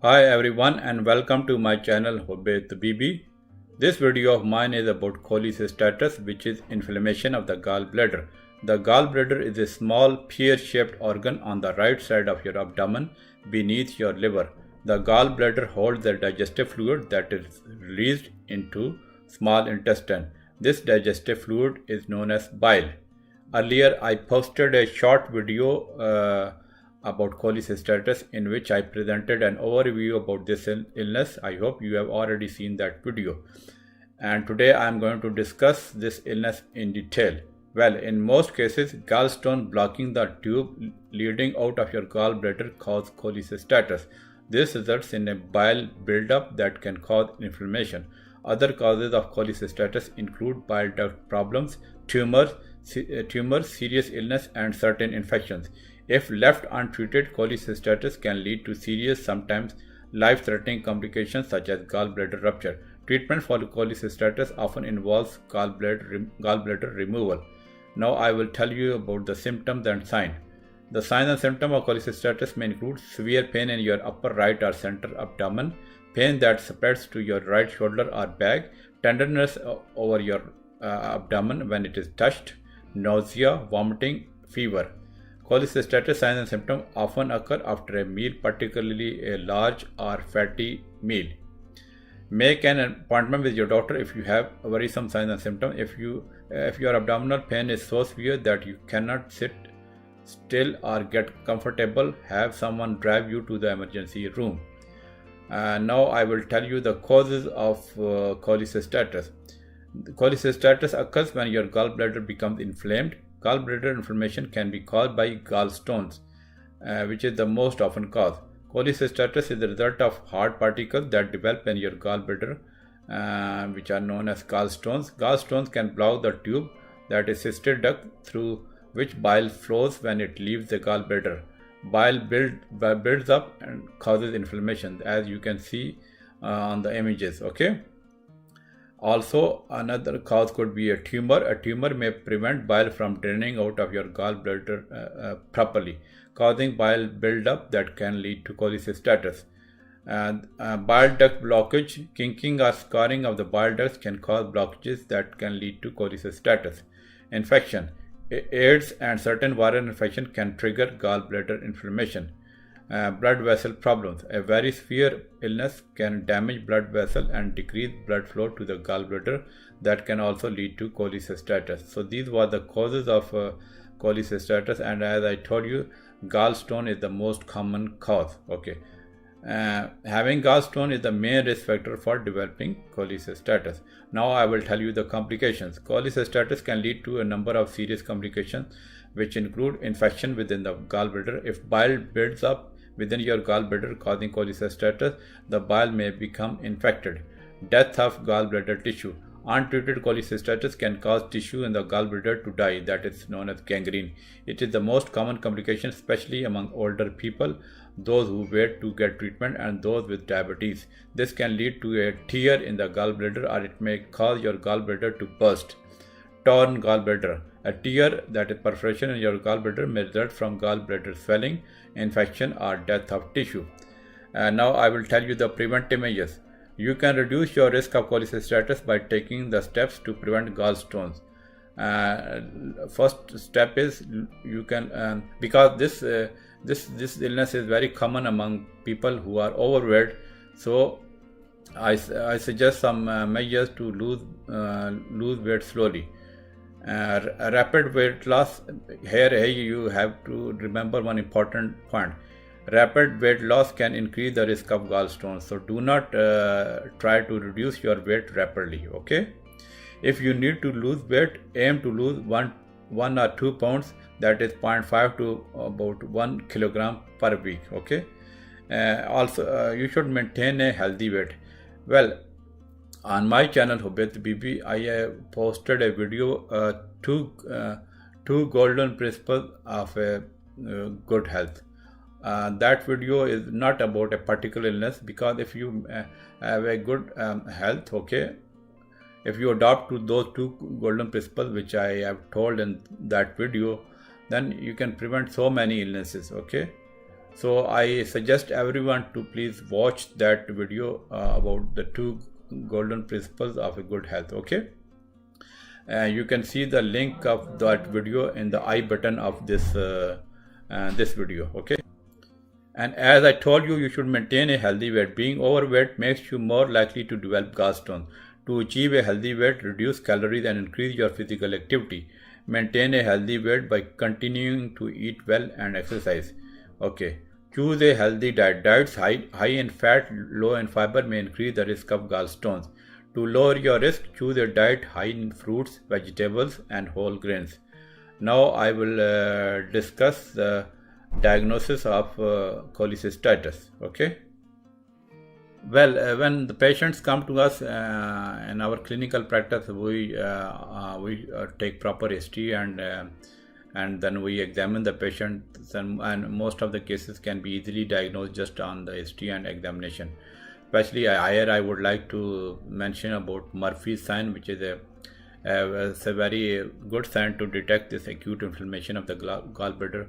Hi everyone and welcome to my channel Hobet BB. This video of mine is about cholecystitis, which is inflammation of the gallbladder. The gallbladder is a small pear-shaped organ on the right side of your abdomen beneath your liver. The gallbladder holds the digestive fluid that is released into small intestine. This digestive fluid is known as bile. Earlier, I posted a short video about cholecystitis in which I presented an overview about this illness. I hope you have already seen that video. And today I am going to discuss this illness in detail. Well, in most cases, gallstone blocking the tube leading out of your gallbladder cause cholecystitis. This results in a bile buildup that can cause inflammation. Other causes of cholecystitis include bile duct problems, tumors, serious illness, and certain infections. If left untreated, cholecystitis can lead to serious, sometimes life-threatening complications such as gallbladder rupture. Treatment for cholecystitis often involves gallbladder removal. Now I will tell you about the symptoms and signs. The signs and symptoms of cholecystitis may include severe pain in your upper right or center abdomen, pain that spreads to your right shoulder or back, tenderness over your abdomen when it is touched, nausea, vomiting, fever. Cholecystitis signs and symptoms often occur after a meal, particularly a large or fatty meal. Make an appointment with your doctor if you have worrisome signs and symptoms. If your abdominal pain is so severe that you cannot sit still or get comfortable, have someone drive you to the emergency room. Now I will tell you the causes of cholecystitis. Cholecystitis occurs when your gallbladder becomes inflamed. Gallbladder inflammation can be caused by gallstones, which is the most often cause. Cholecystitis is the result of hard particles that develop in your gallbladder, which are known as gallstones. Gallstones can block the tube, that is cystic duct, through which bile flows when it leaves the gallbladder. Bile builds up and causes inflammation, as you can see on the images. Okay. Also, another cause could be a tumor. A tumor may prevent bile from draining out of your gallbladder properly, causing bile buildup that can lead to cholecystitis. Bile duct blockage, kinking or scarring of the bile ducts can cause blockages that can lead to cholecystitis. Infection. AIDS and certain viral infection can trigger gallbladder inflammation. Blood vessel problems. A very severe illness can damage blood vessel and decrease blood flow to the gallbladder. That can also lead to cholecystitis. So these were the causes of cholecystitis, and as I told you, gallstone is the most common cause. Okay. Having gallstone is the main risk factor for developing cholecystitis. Now I will tell you the complications. Cholecystitis can lead to a number of serious complications, which include infection within the gallbladder. If bile builds up within your gallbladder causing cholecystitis, the bile may become infected. Death of gallbladder tissue. Untreated cholecystitis can cause tissue in the gallbladder to die, that is known as gangrene. It is the most common complication, especially among older people, those who wait to get treatment, and those with diabetes. This can lead to a tear in the gallbladder, or it may cause your gallbladder to burst. Torn gallbladder. A tear, that is perforation in your gallbladder, may result from gallbladder swelling, infection, or death of tissue. Now I will tell you the preventive measures. You can reduce your risk of cholecystitis by taking the steps to prevent gallstones. First step is you can because this illness is very common among people who are overweight. So I suggest some measures to lose weight slowly. Rapid weight loss. Here you have to remember one important point. Rapid weight loss can increase the risk of gallstones, so do not try to reduce your weight rapidly. Okay. If you need to lose weight, aim to lose 1 or 2 pounds, that is 0.5 to about 1 kilogram per week. Okay. Also, you should maintain a healthy weight. Well, on my channel Hobet BB, I have posted a video, two golden principles of a good health. That video is not about a particular illness, because if you have a good health, okay, if you adopt to those two golden principles which I have told in that video, then you can prevent so many illnesses. Okay, So I suggest everyone to please watch that video about the 2 golden principles of a good health. Okay, you can see the link of that video in the I button of this this video. Okay, and as I told you, you should maintain a healthy weight. Being overweight makes you more likely to develop gallstones. To achieve a healthy weight, reduce calories and increase your physical activity. Maintain a healthy weight by continuing to eat well and exercise. Okay, choose a healthy diet. Diets high in fat, low in fiber may increase the risk of gallstones. To lower your risk, choose a diet high in fruits, vegetables, and whole grains. Now I will discuss the diagnosis of cholecystitis. Okay. Well, when the patients come to us in our clinical practice, we take proper history and then we examine the patient, and most of the cases can be easily diagnosed just on the history and examination. Especially here I would like to mention about Murphy's sign, which is it's a very good sign to detect this acute inflammation of the gallbladder.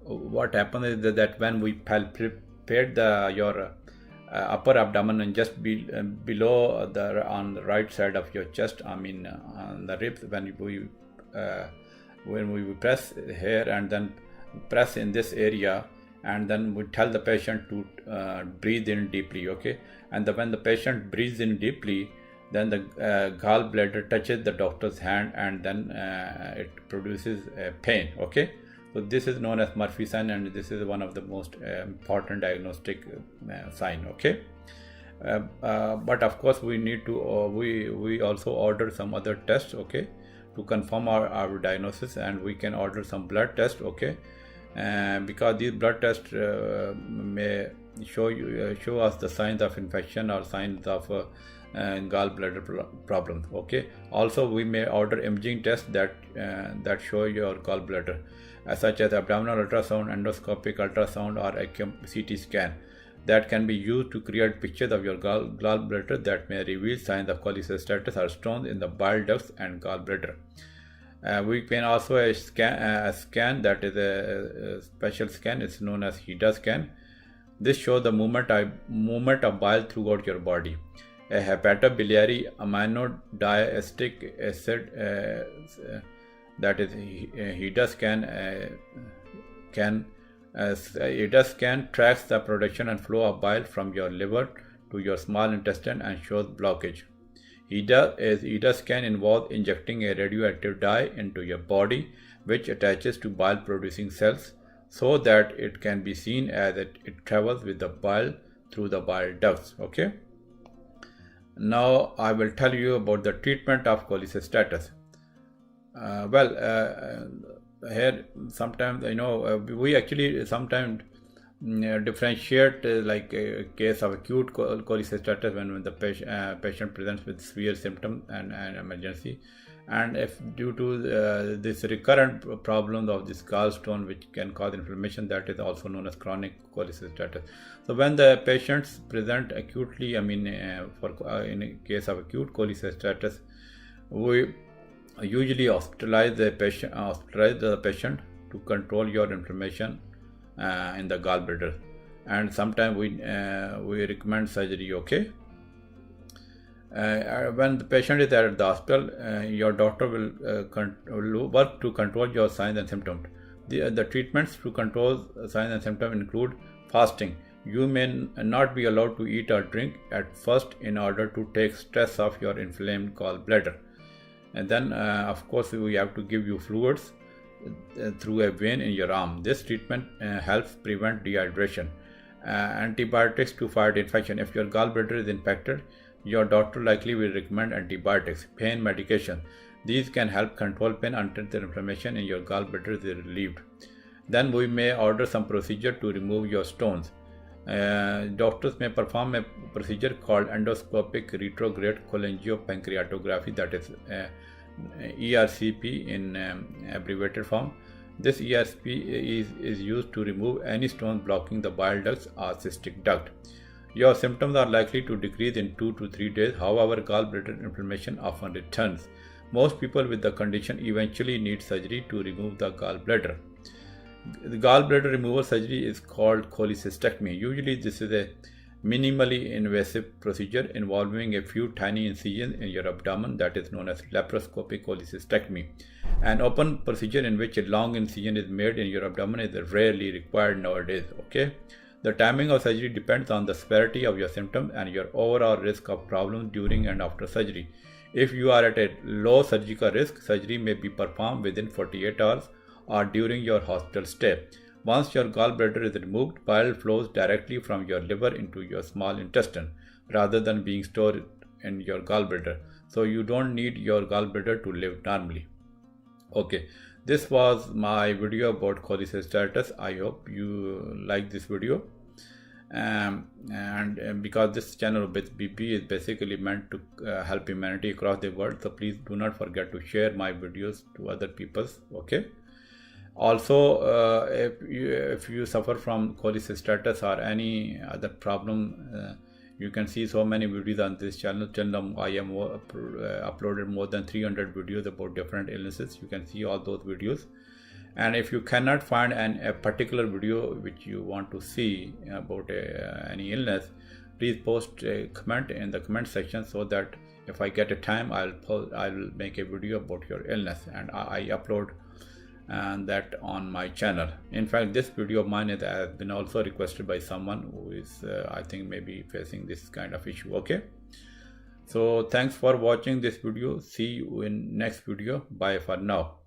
What happens is that when we palpate your upper abdomen and just below on the right side of your chest, I mean on the ribs, when we press here and then press in this area, and then we tell the patient to breathe in deeply. Okay, and when the patient breathes in deeply, then the gallbladder touches the doctor's hand, and then it produces pain. Okay, so this is known as Murphy sign, and this is one of the most important diagnostic sign. Okay, but of course we need to we also order some other tests. Okay, to confirm our diagnosis, and we can order some blood tests. Okay, because these blood tests may show us the signs of infection or signs of gallbladder problems. Okay, also we may order imaging tests that show your gallbladder, such as abdominal ultrasound, endoscopic ultrasound, or a CT scan that can be used to create pictures of your gallbladder that may reveal signs of cholecystitis or stones in the bile ducts and gallbladder. We can also a scan that is a special scan. It's known as HIDA scan. This shows the movement of bile throughout your body. A hepatobiliary amino-diacetic acid that is HIDA scan tracks the production and flow of bile from your liver to your small intestine and shows blockage. HIDA scan involves injecting a radioactive dye into your body, which attaches to bile producing cells so that it can be seen as it travels with the bile through the bile ducts. Okay. Now I will tell you about the treatment of cholecystitis. Here sometimes we actually sometimes differentiate like a case of acute cholecystitis when the patient presents with severe symptoms and emergency, and if due to this recurrent problem of this gallstone which can cause inflammation, that is also known as chronic cholecystitis. So when the patients present acutely, in a case of acute cholecystitis, we usually hospitalize the patient to control your inflammation in the gallbladder, and sometimes we recommend surgery. Okay. When the patient is at the hospital, your doctor will work to control your signs and symptoms. The treatments to control signs and symptoms include fasting. You may not be allowed to eat or drink at first in order to take stress off your inflamed gallbladder. And then, of course, we have to give you fluids through a vein in your arm. This treatment helps prevent dehydration. Antibiotics to fight infection. If your gallbladder is infected, your doctor likely will recommend antibiotics. Pain medication. These can help control pain until the inflammation in your gallbladder is relieved. Then we may order some procedure to remove your stones. Doctors may perform a procedure called endoscopic retrograde cholangiopancreatography, that is ERCP in abbreviated form. This ERCP is used to remove any stones blocking the bile ducts or cystic duct. Your symptoms are likely to decrease in 2 to 3 days. However, gallbladder inflammation often returns. Most people with the condition eventually need surgery to remove the gallbladder. The gallbladder removal surgery is called cholecystectomy. Usually this is a minimally invasive procedure involving a few tiny incisions in your abdomen that is known as laparoscopic cholecystectomy. An open procedure in which a long incision is made in your abdomen is rarely required nowadays. Okay. The timing of surgery depends on the severity of your symptoms and your overall risk of problems during and after surgery. If you are at a low surgical risk, surgery may be performed within 48 hours or during your hospital stay. Once your gallbladder is removed, bile flows directly from your liver into your small intestine rather than being stored in your gallbladder. So you don't need your gallbladder to live normally. Okay, this was my video about cholecystitis. I hope you like this video. And because this channel with BP is basically meant to help humanity across the world, so please do not forget to share my videos to other people. Okay. Also, if you suffer from cholecystitis or any other problem, you can see so many videos on this channel. I am uploaded more than 300 videos about different illnesses. You can see all those videos. And if you cannot find a particular video which you want to see about any illness, please post a comment in the comment section so that if I get a time, I'll make a video about your illness, and I upload that on my channel. In fact, this video of mine has been also requested by someone who is I think maybe facing this kind of issue. Okay, so thanks for watching this video. See you in next video. Bye for now.